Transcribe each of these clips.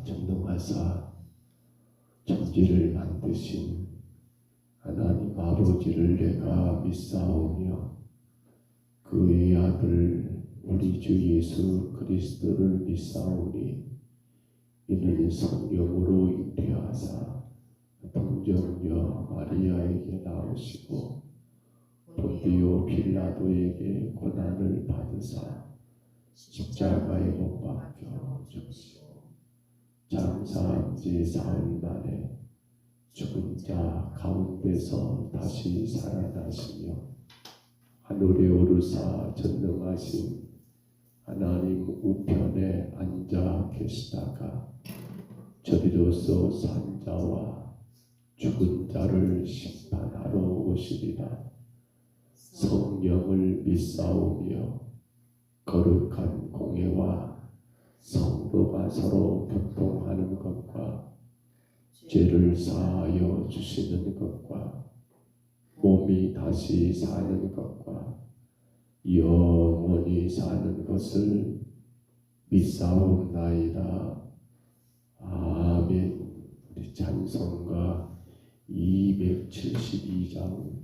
전능하사 천지를 만드신 하나님 아버지를 내가 믿사오며 그의 아들 우리 주 예수 그리스도를 믿사오니 이는 성령으로 잉태하사 동정녀 마리아에게 나오시고 본디오 빌라도에게 고난을 받으사 십자가에 못 박혀 죽으시고 장사한 지 사흘 만에 죽은 자 가운데서 다시 살아나시며 하늘에 오르사 전능하신 하나님 우편에 앉아 계시다가 저리로서 산자와 죽은 자를 심판하러 오시리라. 성령을 믿사오며 거룩한 공회와 성도가 서로 교통하는 것과 죄를 사하여 주시는 것과 몸이 다시 사는 것과 영원히 사는 것을 믿사옵나이다. 아멘. 우리 찬송가 272장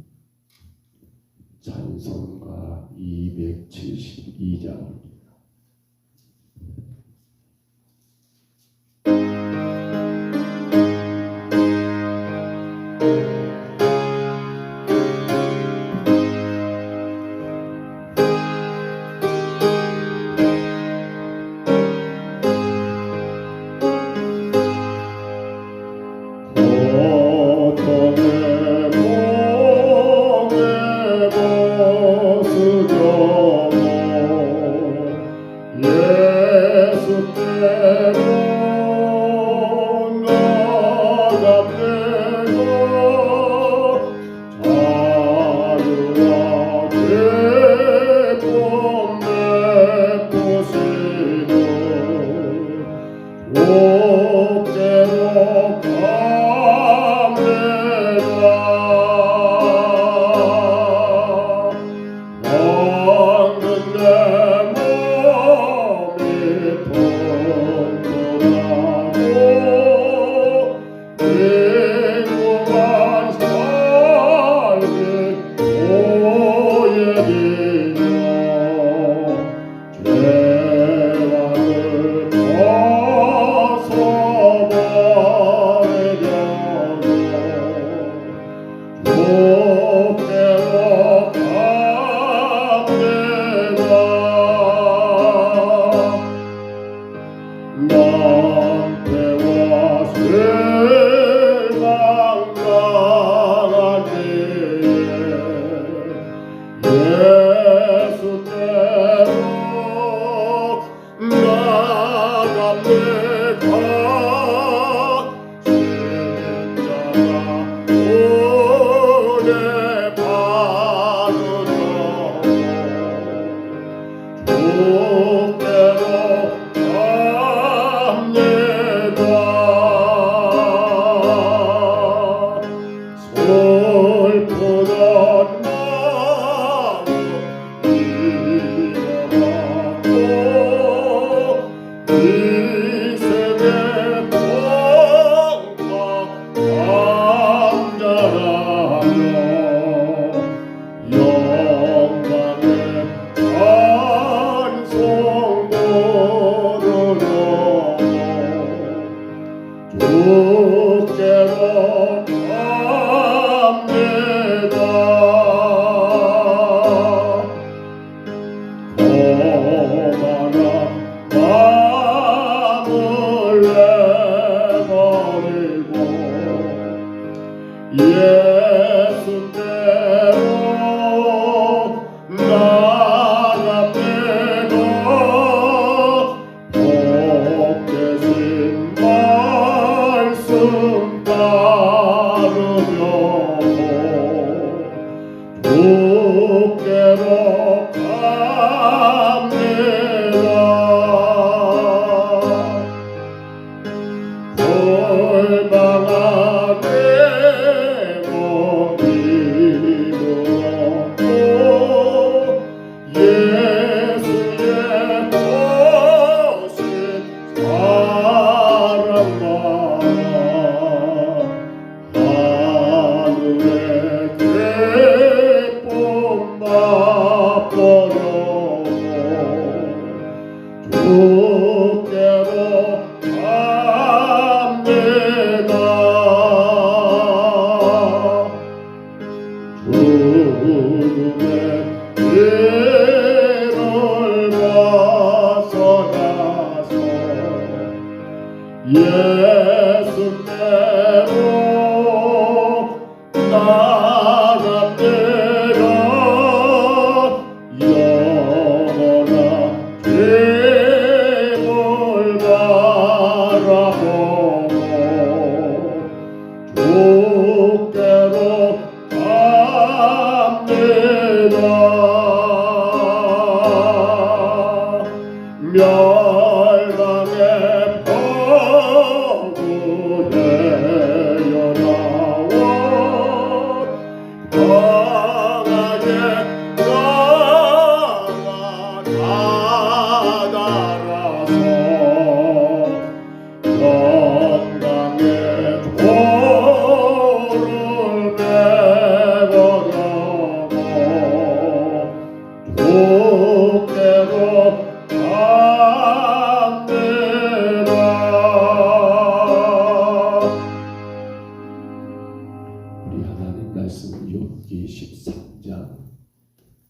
찬송가 272장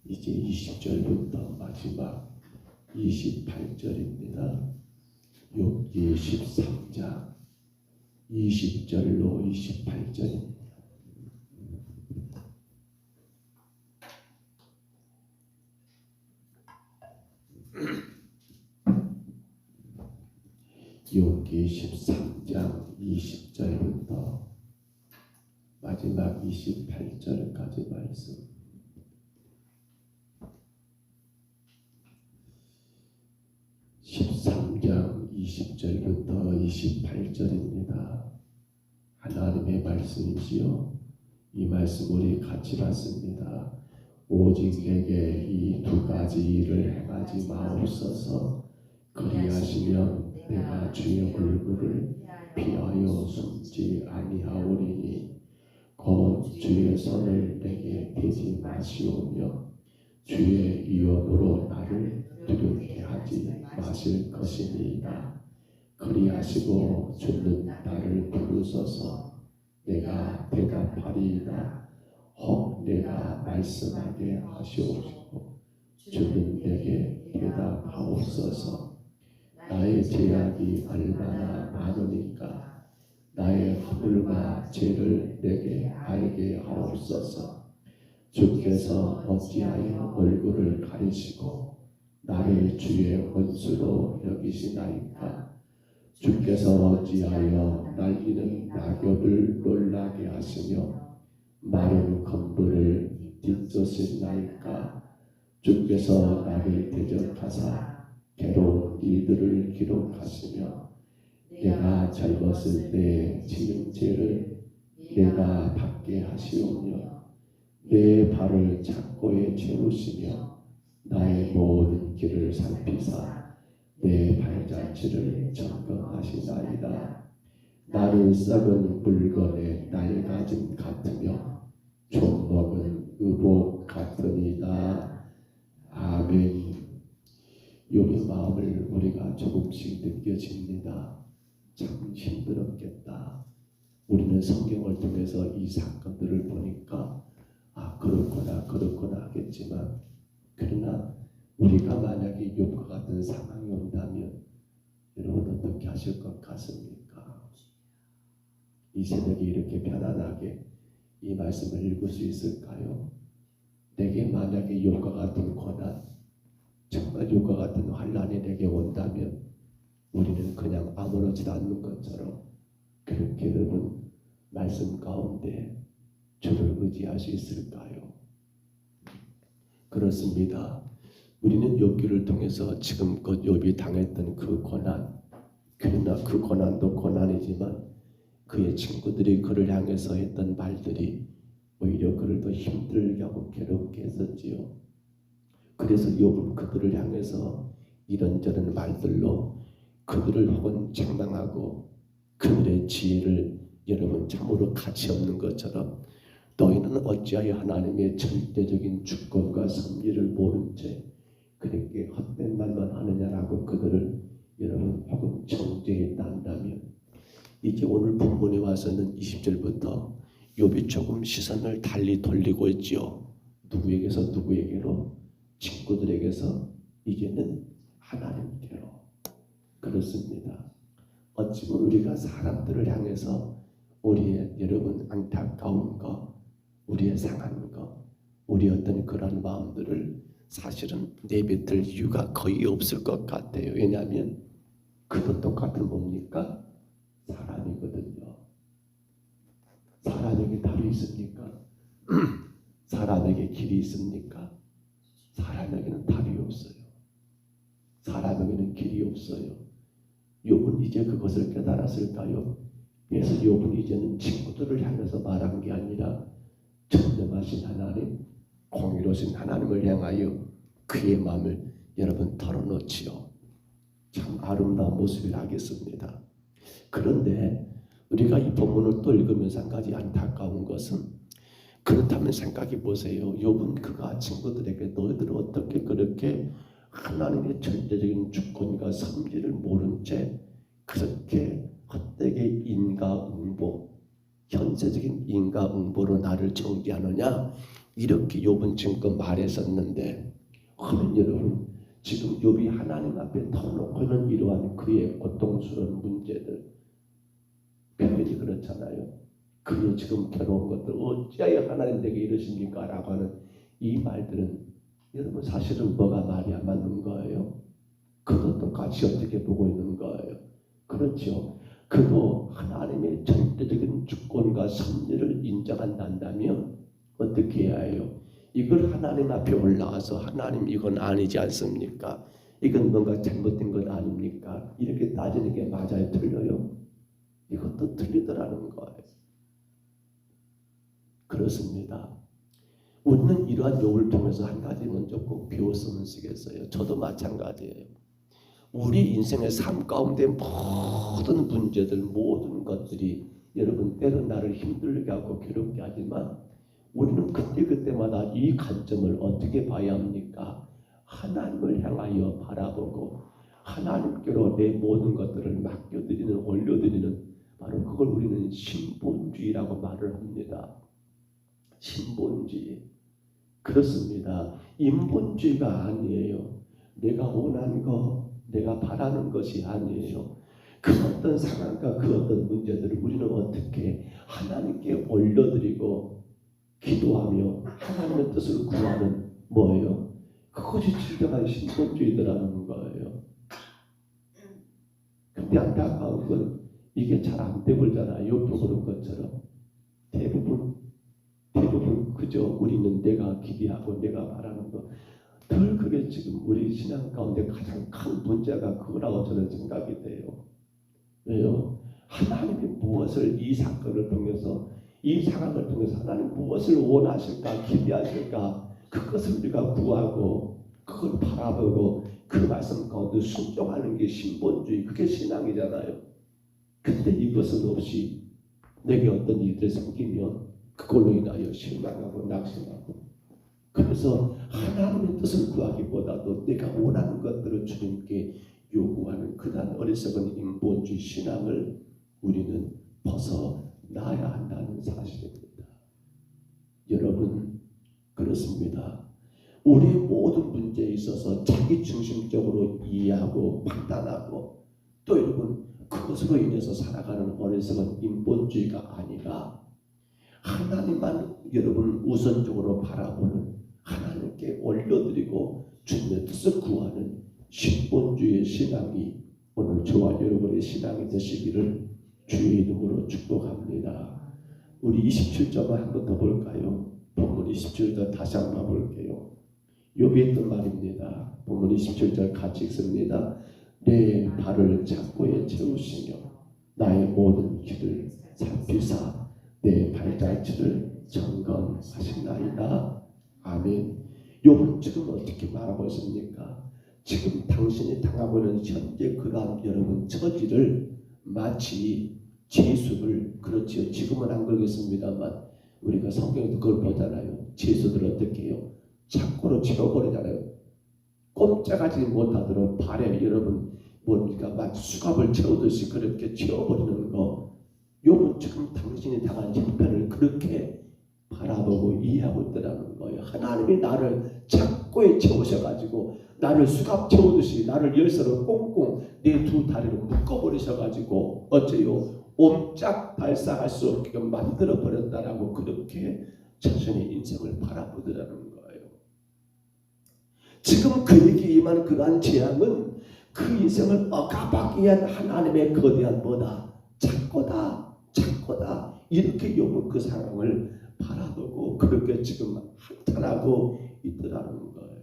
이제 20절부터 마지막 28절입니다. 욥기 13장 20절로 28절입니다. 욥기 13장 20절부터 마지막 28절까지 말씀. 13장 20절부터 28절입니다. 하나님의 말씀이지요. 이 말씀 우리 같이 봤습니다. 오직 내게 이 두 가지 일을 행하지 마옵소서. 그리하시면 내가 주의 얼굴을 피하여 숨지 아니하오리니 곧 주의 손을 내게 대지 마시오며 주의 위협으로 나를 두렵게 하지 마실 것이니이다. 그리하시고 주는 나를 부르소서. 내가 대답하리이다. 혹 내가 말씀하게 하시옵시고 주는 내게 대답하옵소서. 나의 죄악이 얼마나 많으니까 나의 허물과 죄를 내게 알게 하옵소서. 주께서 어찌하여 얼굴을 가리시고 나를 주의 원수로 여기시나이까. 주께서 어찌하여 날리는 낙엽을 놀라게 하시며 마른 건물을 뒤쫓으시나이까. 주께서 나를 대적하사 괴로운 일들을 기록하시며 내가 젊었을 때 지은 죄를 내가 받게 하시오며 내 발을 착고에 채우시며 나의 모든 길을 살피사 내 발자취를 점검하시나이다. 나는 썩은 물건의 낡아짐 같으며 촌먹은 의복 같으니이다. 아멘. 욥의 마음을 우리가 조금씩 느껴집니다. 참 힘들었겠다. 우리는 성경을 통해서 이 사건들을 보니까 그렇구나 하겠지만, 그러나 우리가 만약에 욥과 같은 상황이 온다면 여러분 어떻게 하실 것 같습니까? 이 새벽에 이렇게 편안하게 이 말씀을 읽을 수 있을까요? 내게 만약에 욥과 같은 고난, 정말 욥과 같은 환난이 내게 온다면 우리는 그냥 아무렇지도 않는 것처럼 그렇게 여러분 말씀 가운데 주를 의지할 수 있을까요? 그렇습니다. 우리는 욥기를 통해서 지금껏 욥이 당했던 그 고난, 그러나 그 고난도 고난이지만 그의 친구들이 그를 향해서 했던 말들이 오히려 그를 더 힘들게 하고 괴롭게 했었지요. 그래서 욥은 그들을 향해서 이런저런 말들로 그들을 혹은 책망하고 그들의 지혜를 여러분 참으로 가치 없는 것처럼 너희는 어찌하여 하나님의 절대적인 주권과 섭리를 모른 채 그렇게 헛된 말만 하느냐라고 그들을 여러분 혹은 정죄했다 한다면, 이제 오늘 본문에 와서는 20절부터 욥이 조금 시선을 달리 돌리고 있지요. 누구에게서 누구에게로? 친구들에게서 이제는 하나님께로. 그렇습니다. 어찌 보면 우리가 사람들을 향해서 우리의 여러분 안타까운 거, 우리의 상한 거, 우리 어떤 그런 마음들을 사실은 내뱉을 이유가 거의 없을 것 같아요. 왜냐하면 그도 똑같은 뭡니까? 사람이거든요. 사람에게 답이 있습니까? 사람에게 길이 있습니까? 사람에게는 답이 없어요. 사람에게는 길이 없어요. 욥은 이제 그것을 깨달았을까요? 그래서 욥은 이제는 친구들을 향해서 말한 게 아니라 전능하신 하나님, 공의로우신 하나님을 향하여 그의 마음을 여러분 털어놓지요. 참 아름다운 모습이 나겠습니다. 그런데 우리가 이 본문을 또 읽으면서 한 가지 안타까운 것은, 그렇다면 생각해 보세요. 욥은 그가 친구들에게 너희들은 어떻게 그렇게 하나님의 절대적인 주권과 섭리를 모른 채 그렇게 헛되게 인과응보, 현세적인 인과응보로 나를 정죄하느냐? 이렇게 욥은 지금껏 말했었는데, 그러면 여러분 지금 욥이 하나님 앞에 터놓고는 이러한 그의 고통스러운 문제들, 표현이 그렇잖아요. 그의 지금 괴로운 것들 어찌하여 하나님 내게 이러십니까? 라고 하는 이 말들은 여러분 사실은 뭐가 말이 안 맞는 거예요. 그도 똑같이 어떻게 보고 있는 거예요. 그렇죠. 그도 하나님의 절대적인 주권과 섭리를 인정한다면 어떻게 해야 해요? 이걸 하나님 앞에 올라와서 하나님 이건 아니지 않습니까? 이건 뭔가 잘못된 것 아닙니까? 이렇게 따지는 게 맞아요? 틀려요? 이것도 틀리더라는 거예요. 그렇습니다. 우리는 이러한 욥을 통해서 한 가지 먼저 꼭 배웠으면 쓰겠어요. 저도 마찬가지예요. 우리 인생의 삶 가운데 모든 문제들, 모든 것들이 여러분 때로 나를 힘들게 하고 괴롭게 하지만 우리는 그때마다 이 관점을 어떻게 봐야 합니까? 하나님을 향하여 바라보고 하나님께로 내 모든 것들을 맡겨드리는, 올려드리는, 바로 그걸 우리는 신본주의라고 말을 합니다. 신본주의. 그렇습니다. 인본주의가 아니에요. 내가 원하는 거, 내가 바라는 것이 아니에요. 그 어떤 상황과 그 어떤 문제들을 우리는 어떻게 하나님께 올려드리고 기도하며 하나님의 뜻을 구하는 뭐예요? 그것이 진정한 신본주의더라는 거예요. 근데 안타까운 건 이게 잘 안 되버리잖아요. 욥도 그런 것처럼 대부분 그저 우리는 내가 기대하고 내가 바라는 것, 늘 그게 지금 우리 신앙 가운데 가장 큰 문제가 그거라고 저는 생각이 돼요. 왜요? 하나님이 무엇을 이 사건을 통해서, 이 상황을 통해서 하나님 무엇을 원하실까, 기대하실까, 그것을 우리가 구하고 그걸 바라보고 그 말씀 가운데 순종하는 게 신본주의, 그게 신앙이잖아요. 근데 이것은 없이 내게 어떤 일들이 생기면 그걸로 인하여 실망하고 낙심하고, 그래서 하나님의 뜻을 구하기보다도 내가 원하는 것들을 주님께 요구하는 그러한 어리석은 인본주의 신앙을 우리는 벗어나야 한다는 사실입니다. 여러분, 그렇습니다. 우리의 모든 문제에 있어서 자기 중심적으로 이해하고 판단하고 또 여러분 그것으로 인해서 살아가는 어리석은 인본주의가 아니라 하나님만 여러분 우선적으로 바라보는, 하나님께 올려드리고 주님의 뜻을 구하는 신본주의의 신앙이 오늘 저와 여러분의 신앙이 되시기를 주의 이름으로 축복합니다. 우리 27절만 한 번 더 볼까요? 본문 27절 다시 한번 볼게요. 욥이 했던 말입니다. 본문 27절 같이 읽습니다. 내 발을 착고에 채우시며 나의 모든 길을 살피사 내 발자취를 점검하시나이다. 아멘. 욥은 지금 어떻게 말하고 있습니까? 지금 당신이 당하고 있는 현재 그러한 여러분 처지를 마치 죄수를, 그렇지요. 지금은 안 그러겠습니다만 우리가 성경에도 그걸 보잖아요. 죄수들 어떻게 해요? 착고로 채워버리잖아요. 꼼짝하지 못하도록 발에 여러분 뭡니까? 마치 수갑을 채우듯이 그렇게 채워버리는 거. 욥은 지금 당신이 당한 형편을 그렇게 바라보고 이해하고 있더라는 거예요. 하나님이 나를 착고에 채우셔가지고 나를 수갑 채우듯이 나를 열쇠로 꽁꽁 내 두 다리를 묶어버리셔가지고 어째요? 옴짝 발사할 수 없게끔 만들어버렸다라고 그렇게 자신의 인생을 바라보더라는 거예요. 지금 그에게 임한 그러한 재앙은 그 인생을 억압하기 위한 하나님의 거대한 뭐다? 착고다. 이렇게 욥은 그 상황을 바라보고 그렇게 지금 한탄하고 있더라는 거예요.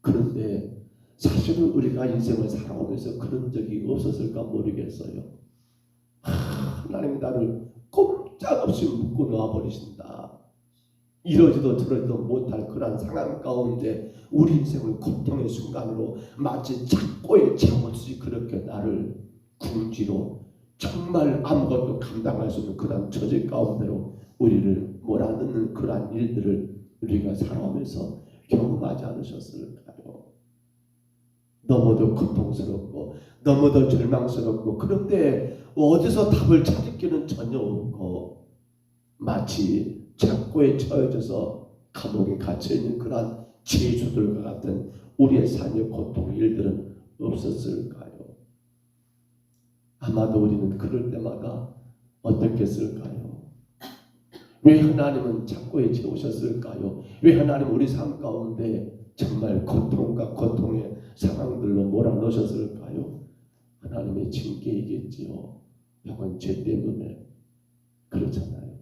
그런데 사실은 우리가 인생을 살아오면서 그런 적이 없었을까 모르겠어요. 하나님이 나를 꼼짝없이 묶어 놓아버리신다. 이러지도 저러지도 못할 그런 상황 가운데 우리 인생을 고통의 순간으로 마치 착고에 채워주지 그렇게 나를 궁지로 정말 아무것도 감당할 수 없는 그런 처지 가운데로 우리를 몰아넣는 그러한 일들을 우리가 살아오면서 경험하지 않으셨을까요? 너무도 고통스럽고 너무도 절망스럽고 그런데 어디서 답을 찾을 길은 전혀 없고 마치 착고에 처해져서 감옥에 갇혀있는 그러한 죄수들과 같은 우리의 삶의 고통, 일들은 없었을까요? 아마도 우리는 그럴 때마다 어떻게 했을까요? 왜 하나님은 착고에 채우셨을까요? 왜 하나님 우리 삶 가운데 정말 고통과 고통의 상황들로 몰아넣으셨을까요? 하나님의 징계이겠지요. 이건 죄 때문에. 그렇잖아요.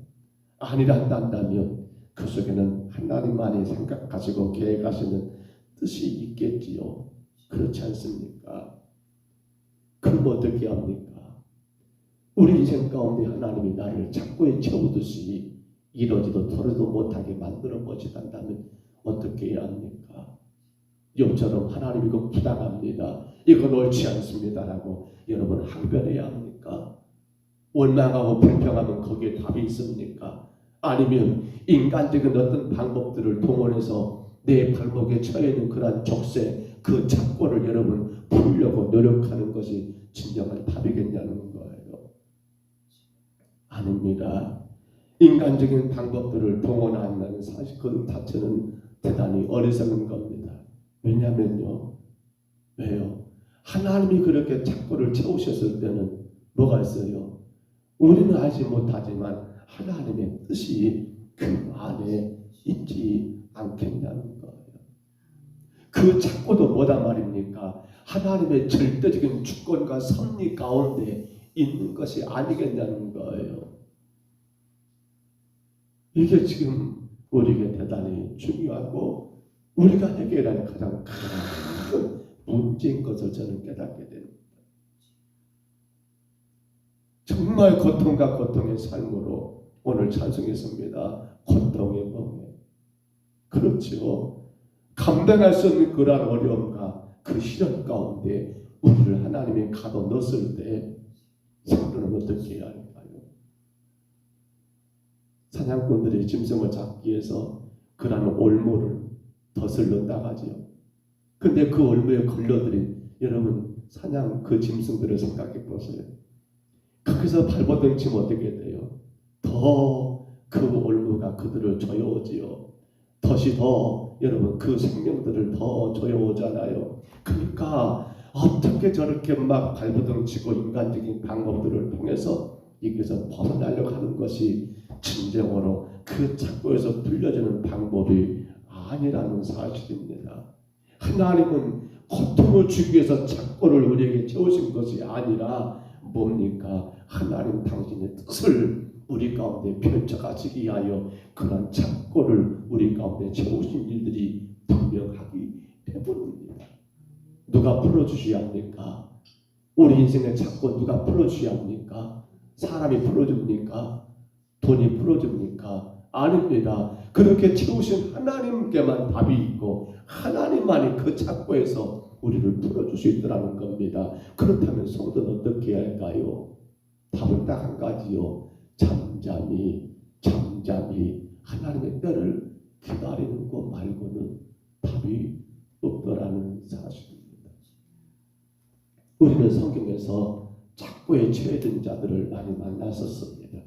아니란다면 그 속에는 하나님만이 생각하시고 계획하시는 뜻이 있겠지요. 그렇지 않습니까? 그럼 어떻게 합니까? 우리 인생 가운데 하나님이 나를 착고에 채우듯이 이러지도 저러지도 못하게 만들어 보시단다면 어떻게 해야 합니까? 욥처럼 하나님 이거 부당합니다. 이거 옳지 않습니다라고 여러분 항변해야 합니까? 원망하고 불평하면 거기에 답이 있습니까? 아니면 인간적인 어떤 방법들을 동원해서 내 발목에 처해 있는 그러한 족쇄, 그 착고를 여러분 풀려고 노력하는 것이 진정한 답이겠냐는 거예요. 아닙니다. 인간적인 방법들을 동원한다는 사실 그 자체는 대단히 어리석은 겁니다. 왜냐면요. 왜요? 하나님이 그렇게 착고를 채우셨을 때는 뭐가 있어요? 우리는 알지 못하지만 하나님의 뜻이 그 안에 있지 않겠냐는 거예요. 그 착고도 뭐단 말입니까? 하나님의 절대적인 주권과 섭리 가운데 있는 것이 아니겠냐는 거예요. 이게 지금 우리에게 대단히 중요하고 우리가 해결할 가장 큰 문제인 것을 저는 깨닫게 됩니다. 정말 고통과 고통의 삶으로 오늘 찬송했습니다. 고통의 멍에. 그렇죠. 감당할 수 없는 그러한 어려움과 그 시련 가운데 우리를 하나님이 가둬 넣었을 때 성도는 어떻게 해야 할까요? 사냥꾼들이 짐승을 잡기 위해서 그러한 올무를 덫을 넣는다고 하지요. 근데 그 올무에 걸려들인 여러분 사냥 그 짐승들을 생각해 보세요. 거기서 발버둥 치면 어떻게 돼요? 더 그 올무가 그들을 조여오지요. 덫이 더 여러분 그 생명들을 더 조여오잖아요. 그러니까 어떻게 저렇게 막 발버둥 치고 인간적인 방법들을 통해서 여기서 벗어나려고 하는 것이 진정으로 그 착고에서 풀려주는 방법이 아니라는 사실입니다. 하나님은 고통을 주기 위해서 착고를 우리에게 채우신 것이 아니라 뭡니까? 하나님 당신의 뜻을 우리 가운데 펼쳐가시기 위하여 그런 착고를 우리 가운데 채우신 일들이 분명하기 때문입니다. 누가 풀어주셔야 합니까? 우리 인생의 착고 누가 풀어주셔야 합니까? 사람이 풀어줍니까? 돈이 풀어줍니까? 아닙니다. 그렇게 채우신 하나님께만 답이 있고 하나님만이 그 착고에서 우리를 풀어줄 수 있더라는 겁니다. 그렇다면 성도는 어떻게 해야 할까요? 답은 딱 한 가지요. 잠잠히 하나님의 때를 기다리는 것 말고는 답이 없더라는 사실입니다. 우리는 성경에서 착고에 처해진 자들을 많이 만났었습니다.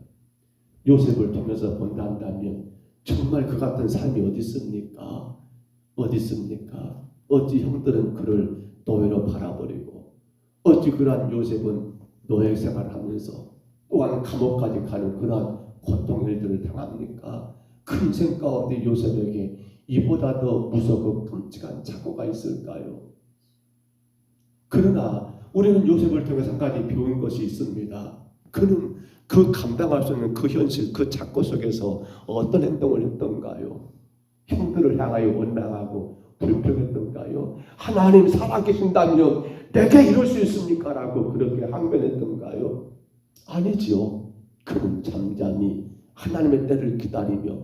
요셉을 통해서 본다면 정말 그 같은 삶이 어디 있습니까? 어디 있습니까? 어찌 형들은 그를 노예로 팔아버리고 어찌 그러한 요셉은 노예 생활하면서 또한 감옥까지 가는 그러한 고통 일들을 당합니까? 그 인생 가운데 요셉에게 이보다 더 무섭고 끔찍한 착고가 있을까요? 그러나 우리는 요셉을 통해서 한 가지 배운 것이 있습니다. 그는 그 감당할 수 없는 그 현실, 그 착고 속에서 어떤 행동을 했던가요? 형들을 향하여 원망하고 불평했던가요? 하나님 살아계신다면 내게 이럴 수 있습니까? 라고 그렇게 항변했던가요? 아니지요. 그는 잠잠히 하나님의 때를 기다리며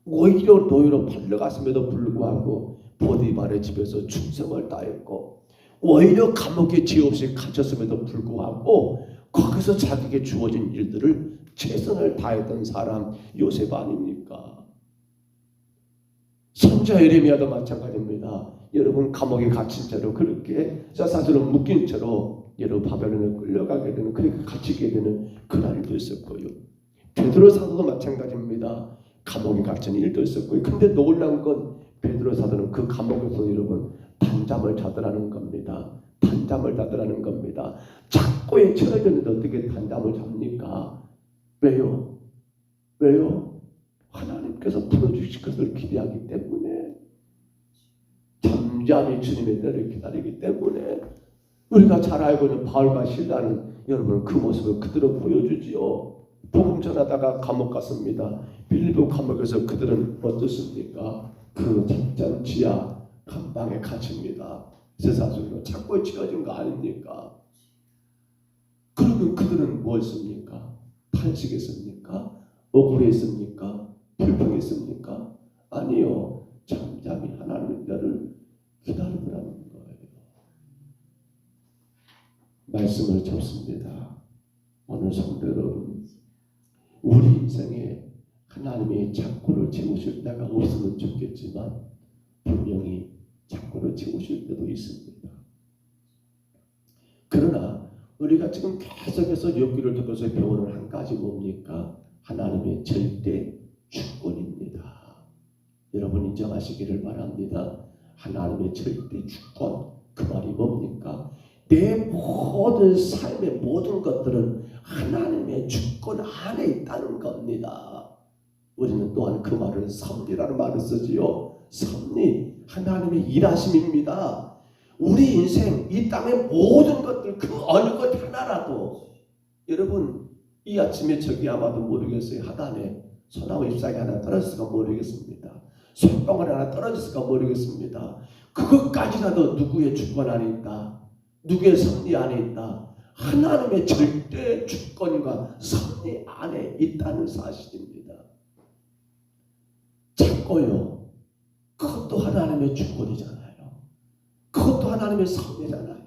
오히려 노예로 팔려갔음에도 불구하고 보디발의 집에서 충성을 다했고 오히려 감옥에 죄 없이 갇혔음에도 불구하고 거기서 자기에게 주어진 일들을 최선을 다했던 사람 요셉 아닙니까? 선지자 예레미야도 마찬가지입니다. 여러분 감옥에 갇힌 채로 그렇게 사슬로 묶인 채로 여러분 바벨론에 끌려가게 되는 그렇게 갇히게 되는 그날도 있었고요. 베드로 사도도 마찬가지입니다. 감옥에 갇힌 일도 있었고요. 근데 놀라운 건 베드로 사도는 그 감옥에서 여러분 단잠을 자더라는 겁니다. 단잠을 자더라는 겁니다. 착고에 처해졌는데 어떻게 단잠을 잡니까? 왜요? 왜요? 하나님께서 풀어주실 것을 기대하기 때문에, 잠잠히 주님의 때를 기다리기 때문에. 우리가 잘 알고 있는 바울과 실라는 여러분 그 모습을 그대로 보여주지요. 복음 전하다가 감옥 갔습니다. 빌립보 감옥에서 그들은 어떻습니까? 그 작전 지하 감방에 갇힙니다. 세상적으로 착고에 치러진 거 아닙니까? 그러면 그들은 뭐 했습니까? 탄식했습니까? 억울했습니까? 불평했습니까? 아니요. 잠잠히 하나님의 때를 기다리더라는 거예요. 말씀을 접습니다. 오늘 성도 여러분, 우리 인생에 하나님의 착고를 채우실 때가 없으면 좋겠지만 분명히 착고를 채우실 때도 있습니다. 그러나 우리가 지금 계속해서 욥기를 통해서 배우는 한 가지 뭡니까? 하나님의 절대 주권입니다. 여러분 인정하시기를 바랍니다. 하나님의 절대 주권, 그 말이 뭡니까? 내 모든 삶의 모든 것들은 하나님의 주권 안에 있다는 겁니다. 우리는 또한 그 말을 섭리라는 말을 쓰지요. 섭리, 하나님의 일하심입니다. 우리 인생, 이 땅의 모든 것들, 그 어느 것 하나라도, 여러분 이 아침에 저기 아마도 모르겠어요. 하단에 소나무 잎사귀 하나 떨어졌을까 모르겠습니다. 손방울 하나 떨어졌을까 모르겠습니다. 그것까지라도 누구의 주권 안에 있다, 누구의 섭리 안에 있다, 하나님의 절대 주권과 섭리 안에 있다는 사실입니다. 작고요, 그것도 하나님의 주권이잖아요. 그것도 하나님의 섭리잖아요.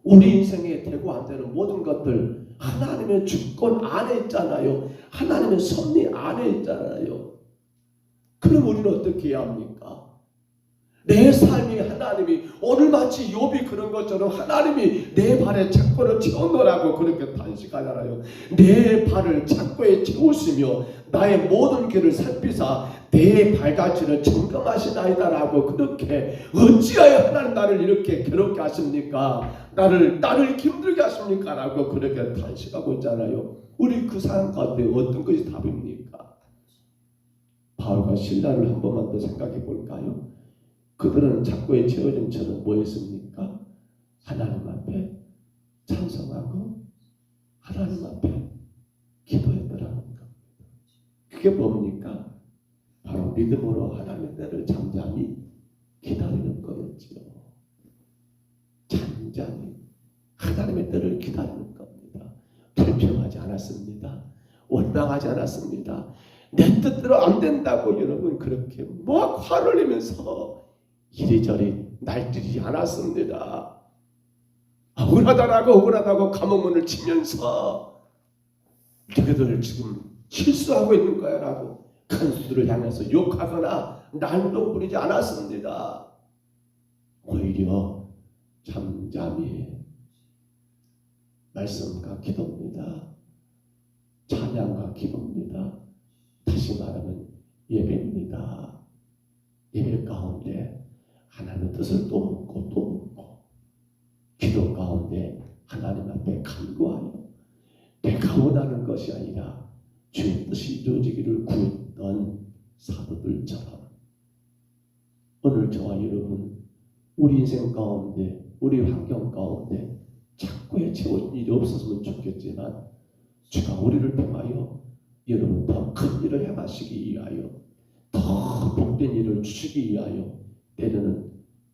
우리 인생에 되고 안 되는 모든 것들 하나님의 주권 안에 있잖아요. 하나님의 섭리 안에 있잖아요. 그럼 우리는 어떻게 해야 합니까? 내 삶이 하나님이, 오늘 마치 욥이 그런 것처럼 하나님이 내 발에 착고를 채워넣으라고 그렇게 탄식하잖아요. 내 발을 착고에 채우시며 나의 모든 길을 살피사 내 발자취를 점검하시나이다라고, 그렇게 어찌하여 하나님 나를 이렇게 괴롭게 하십니까? 나를 힘들게 하십니까? 라고 그렇게 탄식하고 있잖아요. 우리 그 상황 가운데 어떤 것이 답입니까? 바울과 실라를 한 번만 더 생각해 볼까요? 그들은 착고에 채워짐처럼 뭐 했습니까? 하나님 앞에 찬송하고 하나님 앞에 기도했더라는 겁니다. 그게 뭡니까? 바로 믿음으로 하나님의 때를 잠잠히 기다리는 거였지요. 잠잠히 하나님의 때를 기다리는 겁니다. 불평하지 않았습니다. 원망하지 않았습니다. 내 뜻대로 안 된다고 여러분 그렇게 막 화를 내면서 이리저리 날뛰지 않았습니다. 억울하다고 감옥문을 치면서 너희들 지금 실수하고 있는 거야 라고 간수들을 향해서 욕하거나 난동 부리지 않았습니다. 오히려 잠잠히 말씀과 기도입니다. 찬양과 기도입니다. 다시 말하면 예배입니다. 예배 가운데 하나님의 뜻을 또 묻고 기도 가운데 하나님 앞에 간구하여 내가 원하는 것이 아니라 주의 뜻이 이루어지기를 구했던 사도들처럼 오늘 저와 여러분 우리 인생 가운데 우리 환경 가운데 착고에 채워진 일이 없었으면 좋겠지만 주가 우리를 통하여 여러분 더 큰 일을 행하시기 위하여 더 복된 일을 주시기 위하여 때로는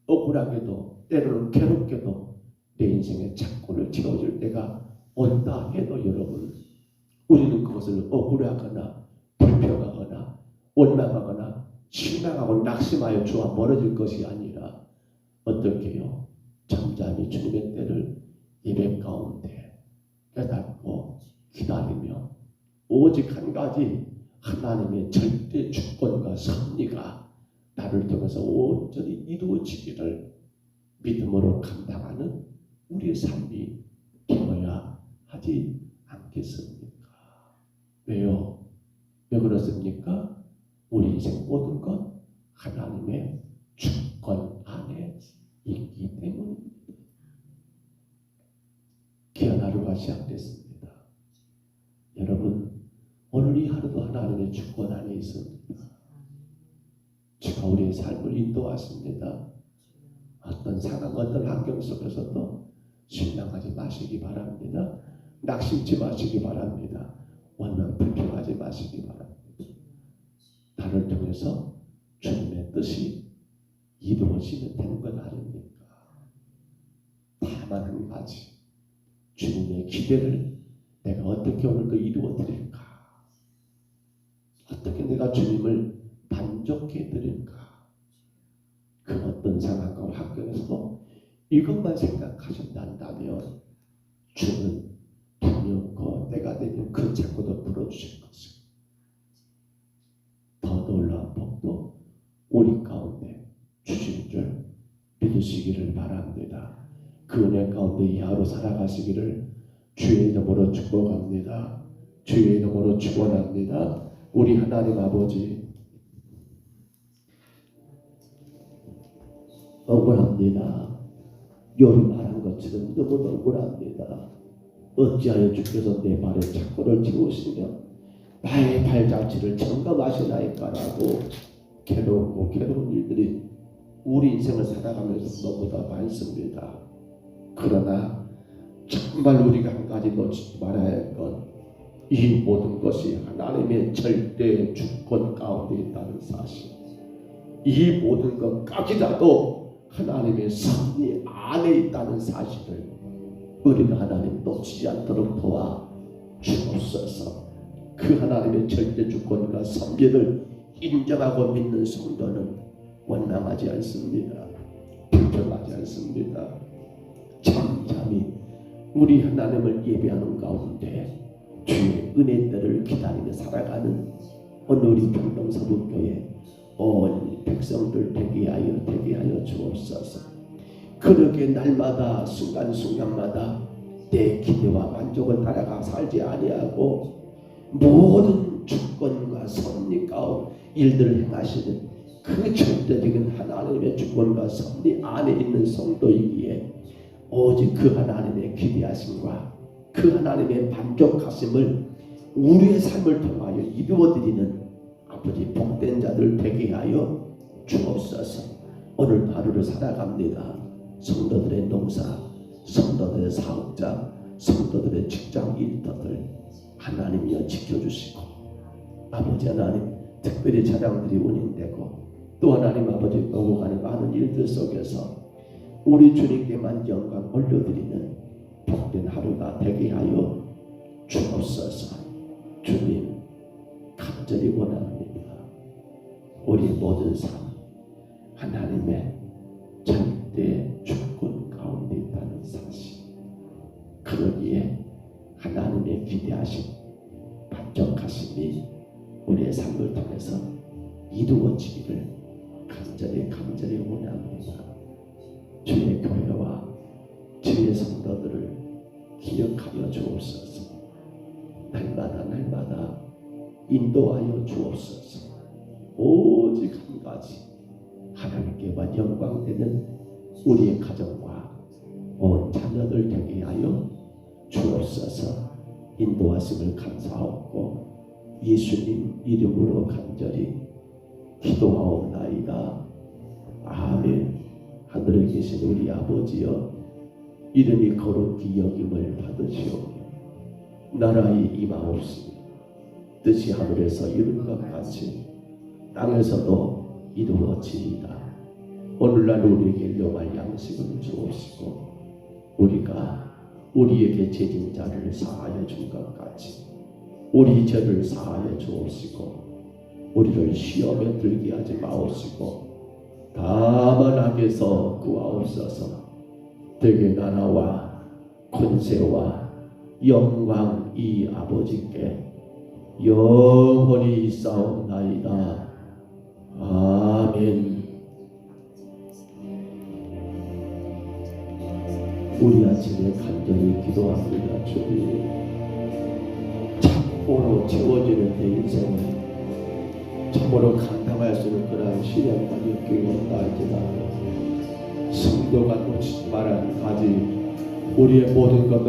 억울하게도 때로는 괴롭게도 내 인생의 착고를 채워줄 때가 온다 해도 여러분 우리는 그것을 억울해하거나 불평하거나 원망하거나 실망하고 낙심하여 주와 멀어질 것이 아니라 어떻게 해요? 잠잠히 주님의 때를 예배 가운데 깨닫고 기다리며 오직 한 가지 하나님의 절대 주권과 섭리가 나를 통해서 온전히 이루어지기를 믿음으로 감당하는 우리의 삶이 되어야 하지 않겠습니까? 왜요? 왜 그렇습니까? 우리 인생 모든 것 하나님의 주권 안에 있기 때문입니다. 귀한 하루가 시작됐습니다. 여러분, 오늘 이 하루도 하나님의 주권 안에 있습니다. 주가 우리의 삶을 인도하십니다. 어떤 상황, 어떤 환경 속에서도 실망하지 마시기 바랍니다. 낙심치 마시기 바랍니다. 원망 불평하지 마시기 바랍니다. 나를 통해서 주님의 뜻이 이루어지면 되는 건 아닙니까? 다만 한 가지, 주님의 기대를 내가 어떻게 오늘도 이루어 드릴까? 어떻게 내가 주님을 만족해 드릴까? 그 어떤 상황과 환경에서도 이것만 생각하신다면 주는 두렵고 내가 되면 그 자꾸도 풀어주실 것입니다. 더 놀라운 복도 우리 가운데 주실 줄 믿으시기를 바랍니다. 그 은혜 가운데 이 하루 살아가시기를 주의 이름으로 축복합니다. 주의 이름으로 축원합니다. 우리 하나님 아버지, 억울합니다. 요리 말한 것처럼 너무 억울합니다. 어찌하여 주께서 내 발에 착고를 지우시며 나의 발자취를 점검하시나이까라고 괴롭고 괴로운 일들이 우리 인생을 살아가면서 너무나 많습니다. 그러나 정말 우리가 한 가지 놓치지 말아야 할 것, 이 모든 것이 하나님의 절대 주권 가운데 있다는 사실, 이 모든 것까지라도 하나님의 섭리 안에 있다는 사실을 우리가 하나님 놓치지 않도록 도와 주옵소서. 그 하나님의 절대 주권과 섭리를 인정하고 믿는 성도는 원망하지 않습니다. 불평하지 않습니다. 잠잠히 우리 하나님을 예배하는 가운데 주의 은혜들을 기다리며 살아가는 오늘 우리 평동서북교회 온 백성들 되게 하여 주옵소서. 그렇게 날마다 순간순간마다 내 기대와 만족을 따라가 살지 아니하고 모든 주권과 섭리 가운데 일들을 행하시는 그 절대적인 하나님의 주권과 섭리 안에 있는 성도이기에 오직 그 하나님의 기대하심과 그 하나님의 만족하심을 우리의 삶을 통하여 이루어드리는 아버지 복된 자들 되게 하여 주옵소서. 오늘 하루를 살아갑니다. 성도들의 농사, 성도들의 사업자, 성도들의 직장 일터들 하나님이여 지켜주시고, 아버지 하나님 특별히 찬양들이 운행되고 또 하나님 아버지 오고 가는 많은 일들 속에서 우리 주님께만 영광 올려드리는 복된 하루가 되게 하여 주옵소서. 주님 간절히 원합니다. 우리의 모든 삶 하나님의 절대 주권 가운데 있다는 사실, 그러기에 하나님의 기대하심, 만족하심이 우리의 삶을 통해서 이루어지기를 간절히 원합니다. 주의 교회와 주의 성도들을 기억하여 주옵소서. 날마다 인도하여 주옵소서. 오직 한 가지, 하나님께만 영광되는 우리의 가정과 온 자녀들 되게 하여 주옵소서. 인도하심을 감사하고 예수님 이름으로 간절히 기도하옵나이다. 아멘. 하늘에 계신 우리 아버지여, 이름이 거룩히 여김을 받으시오며 나라의 임하옵시며 뜻이 하늘에서 이룬 것 같이 땅에서도 이루어지이다. 오늘날 우리에게 일용할 양식을 주옵시고 우리가 우리에게 죄진 자를 사하여 준 것 같이 우리 죄를 사하여 주옵시고 우리를 시험에 들게 하지 마옵시고 다만 악에서 구하옵소서. 되게 나라와 권세와 영광이 아버지께 영원히 있사옵나이다. 아멘. 우리 아침에 간절히 기도합니다. 주님, 착고로 채워지는 내 인생을 참으로 감당할 수 있는 그러한 시련과 역경이 온다 할지라도 성도가 놓치지 말아야 할 가지 우리의 모든 것